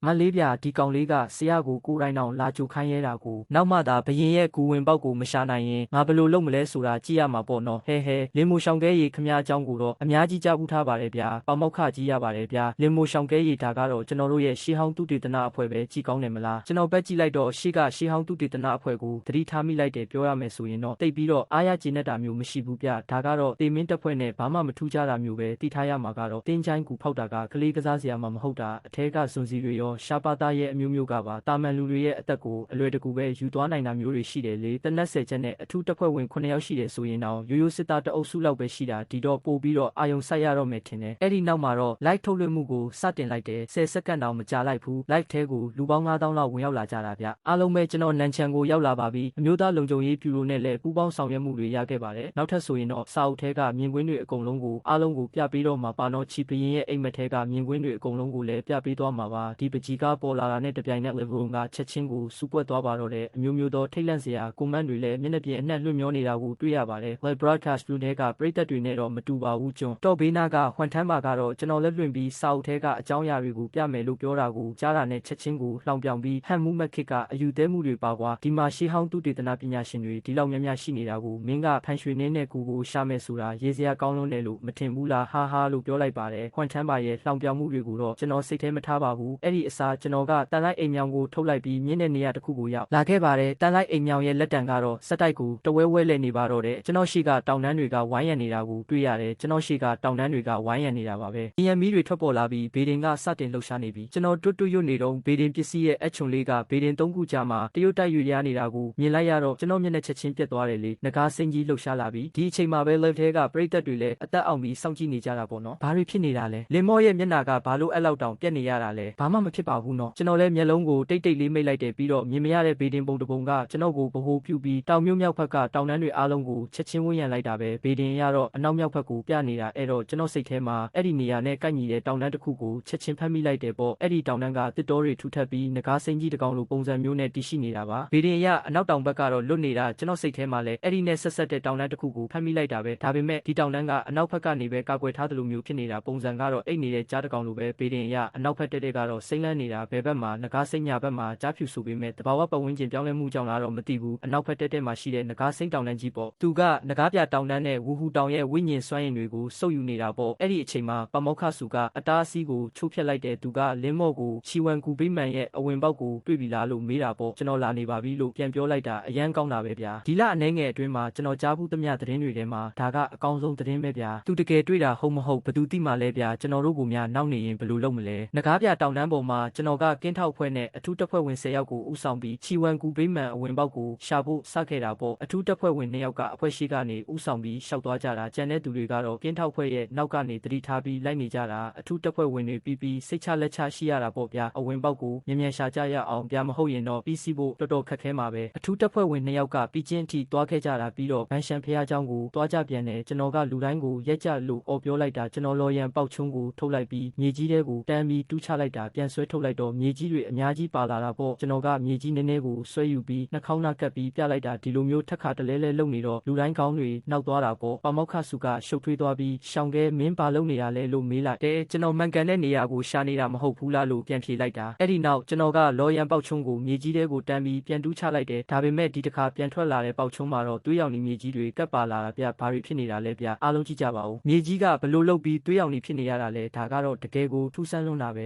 ငါလေးပြဒီကောင်လေးကဆရာကိုကိုယ်တိုင်တောင်လာကြိုခိုင်းရဲတာကိုနောက်မှသာဘရင်ရဲ့ဂူဝင်ပေါက်ကိုမရှာနိုင်ရင်ငါဘယ်လိုလုပ်မလဲဆိုတာကြည့်ရမှာပေါ့နော်ဟဲလင်မိုရှောင်ကဲရီခမ အကြောင်းကိုတော့အများကြီးကြားဘူးထားပါတယ်ဗျာပေါမောက်ခကြီးရပါတယ်ဗျာလင်မိုရှောင်ကဲရီဒါကတော့ကျွန်တော်တို့ရဲ့ရှေးဟောင်းတုတေသနအဖွဲ့ပဲကြည်ကောင်းတယ်မလားကျွန်တော်ပဲကြည့်လိုက်တော့ရှေ့ကရှေးဟောင်းတုတေသနအဖွဲ့ကိုသတိထားမိလိုက်တယ်ပြောရမယ်ဆိုရင်တော့တိတ်ပြီးတော့အားရကျေနပ်တာမျိုးမရှိဘူးဗျဒါကတော့တေမင်းတက်ဖွဲ့နဲ့ဘာမှမထူးခြားတာမျိုးပဲတိထားရမှာကတော့တင်းချိုင်းကူဖောက်တာကကလေးကစားစရာမှမဟုတ်တာအထဲကစွန်စီတွေရောရှားပါသားရဲ့အမျိုးမျိုးကပါတာမန်လူတွေရဲ့အသက်ကိုအလွယ်တကူပဲယူသွားနိုင်တာမျိုးတွေရှိတယ်လေတနက်10ချက်နဲ့အထူးတပ်ဖွဲ့ဝင်9ယောက်ရှိတယ်ဆိုရင်တော့ရိုးရိုးစစ်သားတအုပ်စုလောက်ပဲရှိတာဒီတော့ပို့ပြီးတော့အာယုံဆိုင်ရတော့မယ်ထင်တယ်အဲ့ဒီနောက်မှာတော့ live ထုတ်လွှင့်မှုကိုစတင်လိုက်တယ်10စက္ကန့်တောင်မကြာလိုက်ဘူး live ထဲကိုလူပေါင်း9000လောက်ဝင်ရောက်လာကြတာဗျအားလုံးပဲကျွန်တော်နန်ချန်ကိုရောက်လာပါပြီအမျိုးသားလုံခြုံရေးဗျူရိုနဲ့လည်းပူးပေါင်းဆောင်ရွက်မှုတွေရခဲ့ပါတယ်နောက်ထပ်ဆိုရင်တော့စာအုပ်ထဲကမြင်ကွင်းတွေအကုန်လုံးကိုအားလုံးကိုပြပေးတော့မှာပါတော့ချီပရင်ရဲ့အိမ်မက်ထဲကမြင်ကွင်းတွေအကုန်လုံးကိုလည်းပြပေးသွားမှာပါဒီပကြီးကားပေါ်လာတာနဲ့တပြိုင်နက်လေဘုံကချက်ချင်းကိုစူပွက်သွားပါတော့တဲ့အမျိုးမျိုးသောထိတ်လန့်စရာကွန်မန့်တွေလည်းမျက်နှာပြင်အနှံ့လွှင့်မျောနေတာကိုတွေ့ရပါတယ် Live Broadcast လူတွေကပရိသတ်တွေနဲ့တော့မတူပါဘူးကျွန်တော့ဘေးနာကဟွမ်ထမ်းပါကတော့ကျွန်တော်လက်လွှင့်ပြီးစာအုပ်ထဲကအကြောင်းအရာတွေကိုပြမယ်လို့ပြောတာကိုကြားတာနဲ့ချက်ချင်းကိုလှောင်ပြောင်ပြီးဟန်မူမက်ခစ်ကအယူသေးမှုတွေပါကွာဒီမှာရှေးဟောင်းတုတေသနပညာရှင်တွေဒီလောက်များများရှိနေတာကိုမင်းကဖန်ရွှေနေနဲ့ကူကိုရှာမယ်ဆိုတာရေးစရာကောင်းလွန်းတယ်လို့မထင်ဘူးလားဟာဟာလို့ပြောလိုက်ပါတယ်ဟွမ်ထမ်းပါရဲ့လှောင်ပြောင်မှုတွေကိုတော့ကျွန်တော်စိတ်ထဲမထားပါဘူးအဲ့ဒီအစားကျွန်တော်ကတန်လိုက်အိမ်မြောင်ကိုထုတ်လိုက်ပြီးမြင့်တဲ့နေရာတစ်ခုကိုရောက်လာခဲ့ပါတယ်တန်လိုက်အိမ်မြောင်ရဲ့လက်တံကတော့စက်တိုက်ကိုတဝဲဝဲလဲနေပါတော့တယ်ကျွန်တော်ရှိကတောင်တန်းတွေကဝိုင်းရံနေတာကိုတွေ့ရတယ်ကျွန်တော်ရှိကတောင်တန်းတွေကဝိုင်းရံနေတာပါပဲအရင်မီးတွေထွက်ပေါ်လာပြီးဘေဒင်ကစတင်လှုပ်ရှားနေပြီးကျွန်တော်တွတ်တွတ်ရွတ်နေတော့ဘေဒင်ပစ္စည်းရဲ့အချုံလေးကဘေဒင်3ခုကြားမှာတရုတ်တိုက်ရွရနေတာကိုမြင်လိုက်ရတော့ကျွန်တော်မျက်နှာချက်ချင်းပြတ်သွားတယ်လေငကားစိမ့်ကြီးလှုပ်ရှားလာပြီးဒီအချိန်မှာပဲ live ထဲကပရိသတ်တွေလည်းအသက်အောင်ပြီးစောင့်ကြည့်နေကြတာပေါ့နော်ဘာတွေဖြစ်နေတာလဲလင်မော့ရဲ့မျက်နှာကဘာလို့အဲ့လောက်တောင်ပြက်နေရတာလဲဘာမှမဖြစ်ပါဘူးနော်ကျွန်တော်လည်းမျက်လုံးကိုတိတ်တိတ်လေးမိတ်လိုက်တယ်ပြီးတော့မြင်မရတဲ့ဘေဒင်ပုံတစ်ပုံကကျွန်တော်ကိုဗဟိုပြုပြီးတောင်မြို့မြောက်ဘက်ကတောင်တန်းတွေအားလုံးကိုချက်ချင်းဝန်းရံလိုက်တာပဲဘေဒင်ရတော့အနောက်မြောက်ဘက်ကိုပြနေတာအဲ့တော့ကျွန်တော်စိတ်ထဲမှာအဲ့ဒီနေရာနဲ့ကိုက်ညီတဲ့တောင်တန်းတစ်ခုကိုချက်ချင်းဖမ်းမိလိုက်တယ်ပေါ့အဲ့ဒီတောင်တန်းကတစ်တော်တွေထူထပ်ပြီးငကားစိမ့်ကြီးတစ်ကောင်လိုပုံစံမျိုးနဲ့တည်ရှိနေတာပါဘေဒင်ရအနောက်တောင်ဘက်ကတော့လွတ်နေတာကျွန်တော်စိတ်ထဲမှာလည်းအဲ့ဒီနဲ့ဆက်ဆက်တဲ့တောင်တန်းတစ်ခုကိုဖမ်းမိလိုက်တာပဲဒါပေမဲ့ဒီတောင်တန်းကအနောက်ဘက်ကနေပဲကာကွယ်ထားသလိုမျိုးဖြစ်နေတာပုံစံကတော့အိတ်နေတဲ့ကြားတစ်ကောင်လိုပဲဘေဒင်ရအနောက်ဘက်တက်ကတော့စိမ့်လန်းနေတာဘယ်ဘက်မှာငကားစိမ့်ညာဘက်မှာကြားဖြူဆိုပေမဲ့တဘာဝပတ်ဝန်းကျင်ပြောင်းလဲမှုကြောင့်လားတော့မသိဘူးအနောက်ဘက်တက်မှာရှိတဲ့ငကားစိမ့်တောင်တန်းကြီးပေါ့သူကငကားပြတောင်တန်းနဲ့ဝူဟူတောင်ရဲ့ဝိညာဉ်စွမ်းရည်တွေကိုစုပ်ယူနေတာပေါ့အဲ့ဒီအချိန်မှာပမောက္ခစုကအတားအဆီးကိုချိုးဖျက်လိုက်တဲ့သူကလင်းမော့ကိုချီဝမ်ကူဘိမန်ရဲ့အဝင်ပေါက်ကိုတွေ့ပြီလားလို့မေးတာပေါ့ကျွန်တော်လာနေပါပြီလို့ပြန်ပြောလိုက်တာအရန်ကောင်းတာပဲဗျာဒီလအနေငယ်အတွင်းမှာကျွန်တော်ကြားဘူးသမျှသတင်းတွေထဲမှာဒါကအကောင်းဆုံးသတင်းပဲဗျာသူတကယ်တွေ့တာဟုတ်မဟုတ်ဘယ်သူသိမှလဲဗျာကျွန်တော်တို့ကများနောက်နေရင်ဘယ်လိုလုပ်မလဲငကားပြတောင်တန်းပေါ်မှာကျွန်တော်ကကင်းထောက်ဖွဲ့နဲ့အထူးတပ်ဖွဲ့ဝင်10ယောက်ကိုဦးဆောင်ပြီးချီဝမ်ကူဘိမန်အဝင်ပေါက်ကိုရှာဖို့စခဲ့တာပေါ့အထူးတပ်ဖွဲ့ဝင်2ယောက်ကအဖွဲ့ရှိကနေဦးဆောင်ပြီးရှောက်သွားကြတာကျန်တဲ့သူတွေကတော့ကင်းထောက်ဖွဲ့ရဲ့နောက်ကနေတတိထားပြီးလိုက်နေကြတာအထူးတပ်ဖွဲ့ဝင်တွေပြီးစိတ်ချလက်ချရှိရတာပေါ့ဗျာအဝင်ပေါက်ကိုမြန်မြန်ရှာကြရအောင်ဗျာမဟုတ်ရင်တော့ပြီးစီးဖို့တော်တော်ခက်ခဲမှာပဲအထူးတပ်ဖွဲ့ဝင်2ယောက်ကပြီးချင်းအထိသွားခဲ့ကြတာပြီးတော့ဗန်ရှန်ဖះเจ้าကိုသွားကြပြန်တယ်ကျွန်တော်ကလူတိုင်းကိုရက်ကြလို့အော်ပြောလိုက်တာကျွန်တော်လော်ရန်ပေါက်ချုံးကိုထုတ်လိုက်ပြီးမြေကြီးတဲကိုတန်းပြီးတူးချလိုက်တာပြန်ဆွဲထုတ်လိုက်တော့မြေကြီးတွေအများကြီးပါလာတာပေါ့ကျွန်တော်ကမြေကြီးနည်းနည်းကိုဆွဲယူပြီးနှာခေါင်းနာကပ်ပြီးပြလိုက်တာဒီလိုမျိုးထက်ခါတလဲလဲလုံနေတော့လူတိုင်းကောင်းတွေနောက်သွားတာပေါ့ပမောက္ခစုကရှုပ်ထွေးသွားပြီးရှောင်ကဲမင်းပါလုံနေရလဲလို့မေးလိုက်တယ်ကျွန်တော်မှန်ကန်တဲ့နေရာကိုရှာနေတာမဟုတ်ဘူးလားလို့ပြန်ဖြေလိုက်တာအဲ့ဒီနောက်ကျွန်တော်ကလော်ရန်ပေါက်ချုံးကိုမြေကြီးတဲကိုတန်းပြီးပြန်တူးချလိုက်တယ်ဒါပေမဲ့ဒီတစ်ခါပြန်ထွက်လာတဲ့ပေါက်ချုံးမှာတော့သွေးရောင်နေမြေကြီးတွေကပ်ပါလာတာဗျဘာတွေဖြစ်နေတာလဲဗျအားလုံးကြည့်ကြပါဦးမြေကြီးကဘလို့လုတ်ပြီးသွေးရောင်နေဖြစ်နေရတာလဲဒါကတော့တကယ်ကိုထူးဆန်းလွန်းတာပဲ